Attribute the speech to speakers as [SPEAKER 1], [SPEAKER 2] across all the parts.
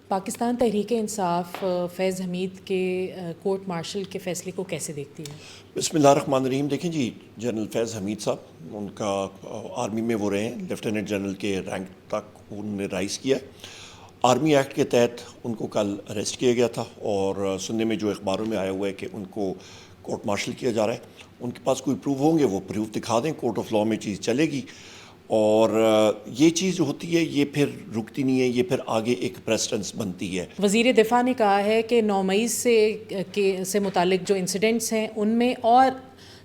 [SPEAKER 1] پاکستان تحریک انصاف فیض حمید کے court marshal K فیصلے کو کیسے دیکھتی ہے؟
[SPEAKER 2] بسم اللہ الرحمن الرحیم. دیکھیں جی، جنرل فیض حمید صاحب، ان کا آرمی میں وہ رہے ہیں، لیفٹیننٹ جنرل کے رینک تک انہوں نے رائز کیا. آرمی ایکٹ کے تحت ان کو کل اریسٹ کیا گیا تھا، اور سننے میں جو اخباروں میں آیا ہوا ہے کہ ان کو کورٹ مارشل کیا جا رہا ہے. ان کے پاس کوئی پروف ہوں گے، وہ پروف دکھا دیں، کورٹ آف لاء میں چیز چلے گی. اور یہ چیز جو ہوتی ہے یہ پھر رکتی نہیں ہے، یہ پھر آگے ایک پریسیڈنس بنتی ہے.
[SPEAKER 1] وزیر دفاع نے کہا ہے کہ 9 مئی سے متعلق جو انسیڈنٹس ہیں ان میں اور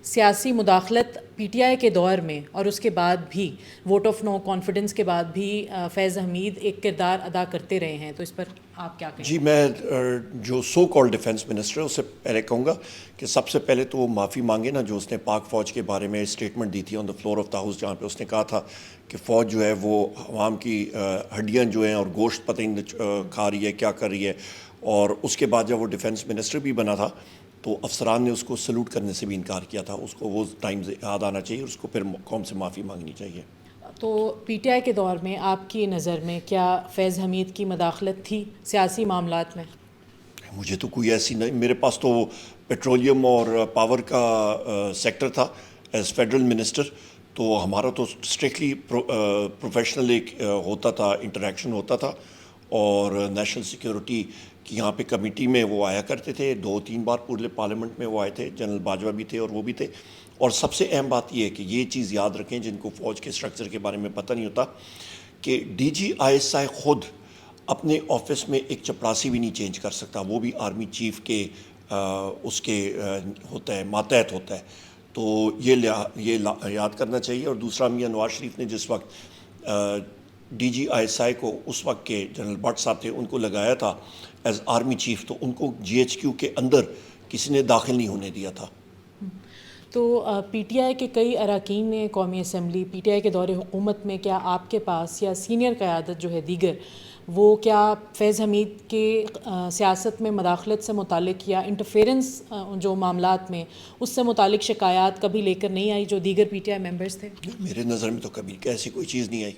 [SPEAKER 1] سیاسی مداخلت پی ٹی آئی کے دور میں اور اس کے بعد بھی ووٹ آف نو کانفیڈنس کے بعد بھی فیض حمید ایک کردار ادا کرتے رہے ہیں، تو اس پر آپ کیا کہیں؟
[SPEAKER 2] جی، میں جو سو کال ڈیفنس منسٹر ہے اس سے پہلے کہوں گا کہ سب سے پہلے تو وہ معافی مانگے نا، جو اس نے پاک فوج کے بارے میں اسٹیٹمنٹ دی تھی on the floor of the house, جہاں پہ اس نے کہا تھا کہ فوج جو ہے وہ عوام کی ہڈیاں جو ہیں اور گوشت پتہ نہیں کھا رہی ہے، کیا کر رہی ہے. اور اس کے بعد جب وہ ڈیفنس منسٹر بھی بنا تھا تو افسران نے اس کو سلوٹ کرنے سے بھی انکار کیا تھا. اس کو وہ ٹائم یاد آنا چاہیے، اس کو پھر قوم سے معافی مانگنی چاہیے.
[SPEAKER 1] تو پی ٹی آئی کے دور میں آپ کی نظر میں کیا فیض حمید کی مداخلت تھی سیاسی معاملات میں؟
[SPEAKER 2] مجھے تو کوئی ایسی نہیں، میرے پاس تو پیٹرولیم اور پاور کا سیکٹر تھا ایز فیڈرل منسٹر، تو ہمارا تو اسٹرکٹلی پروفیشنل ایک ہوتا تھا، انٹریکشن ہوتا تھا. اور نیشنل سیکیورٹی کی یہاں پہ کمیٹی میں وہ آیا کرتے تھے، 2-3 بار پورے پارلیمنٹ میں وہ آئے تھے. جنرل باجوہ بھی تھے اور وہ بھی تھے. اور سب سے اہم بات یہ ہے کہ یہ چیز یاد رکھیں، جن کو فوج کے اسٹرکچر کے بارے میں پتہ نہیں ہوتا، کہ D G I S I خود اپنے آفس میں ایک چپراسی بھی نہیں چینج کر سکتا، وہ بھی آرمی چیف کے اس کے ہوتا ہے، ماتحت ہوتا ہے. تو یہ یاد کرنا چاہیے. اور دوسرا، میاں نواز شریف نے جس وقت D G I S I کو، اس وقت کے جنرل بٹ صاحب تھے، ان کو لگایا تھا ایز آرمی چیف، تو ان کو جی ایچ کیو کے اندر کسی نے داخل نہیں ہونے دیا تھا.
[SPEAKER 1] تو پی ٹی آئی کے کئی اراکین نے قومی اسمبلی پی ٹی آئی کے دور حکومت میں، کیا آپ کے پاس یا سینئر قیادت جو ہے دیگر، وہ کیا فیض حمید کے سیاست میں مداخلت سے متعلق یا انٹرفیرنس جو معاملات میں اس سے متعلق شکایات کبھی لے کر نہیں آئی جو دیگر پی ٹی آئی ممبرس تھے؟
[SPEAKER 2] میرے نظر میں تو کبھی ایسی کوئی چیز نہیں آئی.